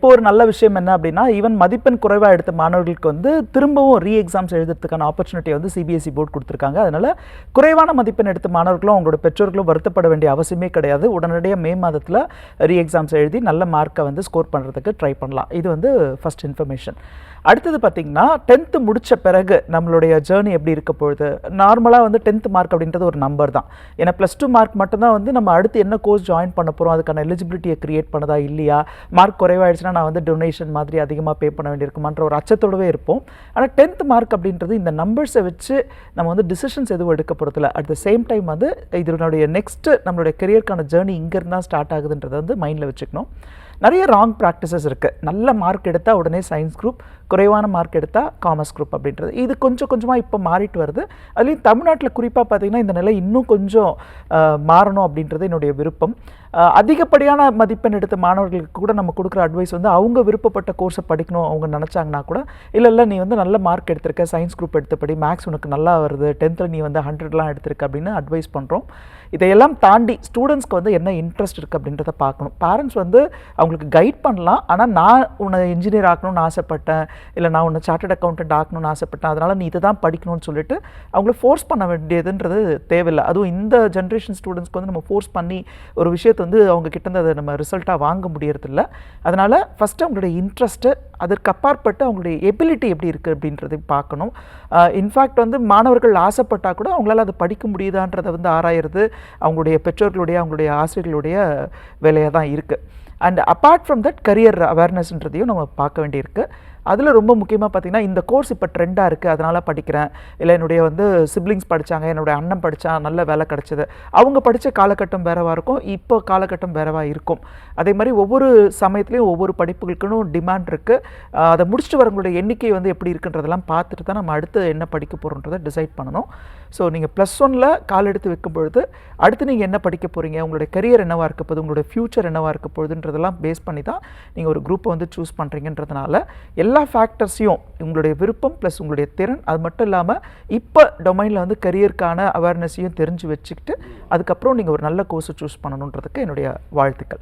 இப்போ ஒரு நல்ல விஷயம் என்ன அப்படின்னா, ஈவன் மதிப்பெண் குறைவாக எடுத்த மாணவர்களுக்கு வந்து திரும்பவும் எக்ஸாம்ஸ் எழுதுறதுக்கான ஆப்பர்ச்சுனிட்டியை வந்து சிபிஎஸ்இ போர்டு கொடுத்துருக்காங்க. அதனால் குறைவான மதிப்பெண் எடுத்த மாணவர்களும் அவங்களோட பெற்றோர்களும் வருத்தப்பட வேண்டிய அவசியமே கிடையாது. உடனடியாக மே மாதத்தில் எக்ஸாம்ஸ் எழுதி நல்ல மார்க்கை வந்து ஸ்கோர் பண்ணுறதுக்கு ட்ரை பண்ணலாம். இது வந்து ஃபஸ்ட் இன்ஃபர்மேஷன். அடுத்தது பார்த்திங்கன்னா, 10th முடித்த பிறகு நம்மளுடைய ஜேர்னி எப்படி இருக்க போகுது. நார்மலாக வந்து 10th மார்க் அப்படின்றது ஒரு நம்பர் தான். ஏன்னா +2 மார்க் மட்டும்தான் வந்து நம்ம அடுத்து என்ன கோர்ஸ் ஜாயின் பண்ண போகிறோம், அதுக்கான எலிஜிபிலிட்டியை க்ரியேட் பண்ணதா இல்லையா, மார்க் குறைவாயிடுச்சுன்னா நான் வந்து டொனேஷன் மாதிரி அதிகமாக பே பண்ண வேண்டியிருக்குமான்ற ஒரு அச்சத்தோடவே இருப்போம். ஆனால் 10th மார்க் அப்படின்றது இந்த நம்பர்ஸை வச்சு நம்ம வந்து டிசிஷன்ஸ் எதுவும் எடுக்க போகிறதில்ல. அட் த சேம் டைம் வந்து இதனுடைய நெக்ஸ்ட்டு நம்மளுடைய கெரியருக்கான ஜேர்னி இங்கேருந்து தான் ஸ்டார்ட் ஆகுதுன்றதை வந்து மைண்டில் வச்சுக்கணும். நிறைய ராங் ப்ராக்டிசஸ் இருக்குது. நல்ல மார்க் எடுத்தால் உடனே சயின்ஸ் குரூப், குறைவான மார்க் எடுத்தால் காமர்ஸ் குரூப் அப்படின்றது. இது கொஞ்சம் கொஞ்சமாக இப்போ மாறிட்டு வருது. அதுலேயும் தமிழ்நாட்டில் குறிப்பாக பார்த்திங்கன்னா இந்த நிலை இன்னும் கொஞ்சம் மாறணும் அப்படின்றது என்னுடைய விருப்பம். அதிகப்படியான மதிப்பெண் எடுத்த மாணவர்களுக்கு கூட நம்ம கொடுக்குற அட்வைஸ் வந்து அவங்க விருப்பப்பட்ட கோர்ஸை படிக்கணும் அவங்க நினச்சாங்கன்னா கூட, இல்லை நீ வந்து நல்ல மார்க் எடுத்திருக்க, சயின்ஸ் குரூப் எடுத்தபடி மேக்ஸ் உனக்கு நல்லா வருது, 10th நீ வந்து 100லாம் எடுத்திருக்க அப்படின்னு அட்வைஸ் பண்ணுறோம். இதையெல்லாம் தாண்டி ஸ்டூடெண்ட்ஸ்க்கு வந்து என்ன இன்ட்ரெஸ்ட் இருக்குது அப்படின்றத பார்க்கணும். பேரண்ட்ஸ் வந்து அவங்களுக்கு கைட் பண்ணலாம். ஆனால் நான் உன்னை இன்ஜினியர் ஆக்கணும்னு ஆசைப்பட்டேன், இல்லை நான் உன்னை சார்ட்டர்ட் அக்கௌண்டன்ட் ஆக்கணும்னு ஆசைப்பட்டேன், அதனால் நீ இதை தான் படிக்கணும்னு சொல்லிட்டு அவங்கள ஃபோர்ஸ் பண்ண வேண்டியதுன்றது தேவையில்லை. அதுவும் இந்த ஜென்ரேஷன் ஸ்டூடெண்ட்ஸ்க்கு வந்து நம்ம ஃபோர்ஸ் பண்ணி ஒரு விஷயத்தை வந்து அவங்க கிட்டேருந்து அதை நம்ம ரிசல்ட்டாக வாங்க முடியறதில்ல. அதனால் ஃபஸ்ட்டு அவங்களுடைய இன்ட்ரெஸ்ட்டு, அதற்கு அப்பாற்பட்டு அவங்களுடைய எபிலிட்டி எப்படி இருக்குது அப்படின்றதை பார்க்கணும். இன்ஃபேக்ட் வந்து மாணவர்கள் ஆசைப்பட்டால் கூட அவங்களால அதை படிக்க முடியுதான்றதை வந்து ஆராயிறது அவங்களுடைய பெற்றோர்களுடைய அவங்களுடைய ஆசிரியர்களுடைய வேலையாக தான் இருக்குது. And apart from that career அவேர்னஸ்ன்றதையும் நம்ம பார்க்க வேண்டியிருக்கு. அதில் ரொம்ப முக்கியமாக பார்த்திங்கன்னா, இந்த கோர்ஸ் இப்போ ட்ரெண்டாக இருக்குது அதனால் படிக்கிறேன், இல்லை என்னுடைய வந்து சிப்ளிங்ஸ் படித்தாங்க, என்னுடைய அண்ணன் படித்தா நல்ல வேலை கிடச்சிது, அவங்க படித்த காலகட்டம் வேறவாக இருக்கும், இப்போ காலகட்டம் வேறவாக இருக்கும். அதே மாதிரி ஒவ்வொரு சமயத்துலேயும் ஒவ்வொரு படிப்புகளுக்குன்னு டிமாண்ட் இருக்குது. அதை முடிச்சுட்டு வரவங்களுடைய எண்ணிக்கை வந்து எப்படி இருக்குன்றதெல்லாம் பார்த்துட்டு தான் நம்ம அடுத்து என்ன படிக்க போகிறோன்றதை டிசைட் பண்ணணும். ஸோ நீங்கள் +1ல் கால் எடுத்து வைக்கும் பொழுது அடுத்து நீங்கள் என்ன படிக்க போகிறீங்க, உங்களுடைய கரியர் என்னவாக இருக்க போகுது, உங்களுடைய ஃப்யூச்சர் என்னவாக இருக்க போகுதுன்றதெல்லாம் பேஸ் பண்ணி தான் நீங்கள் ஒரு குரூப்பை வந்து சூஸ் பண்ணுறீங்கன்றதுனால எல்லா ஃபேக்டர்ஸையும் உங்களுடைய விருப்பம் ப்ளஸ் உங்களுடைய திறன், அது மட்டும் இல்லாமல் இப்போ டொமைனில் வந்து கரியருக்கான அவேர்னஸையும் தெரிஞ்சு வச்சுக்கிட்டு அதுக்கப்புறம் நீங்கள் ஒரு நல்ல கோர்ஸை சூஸ் பண்ணணுன்றதுக்கு என்னுடைய வாழ்த்துக்கள்.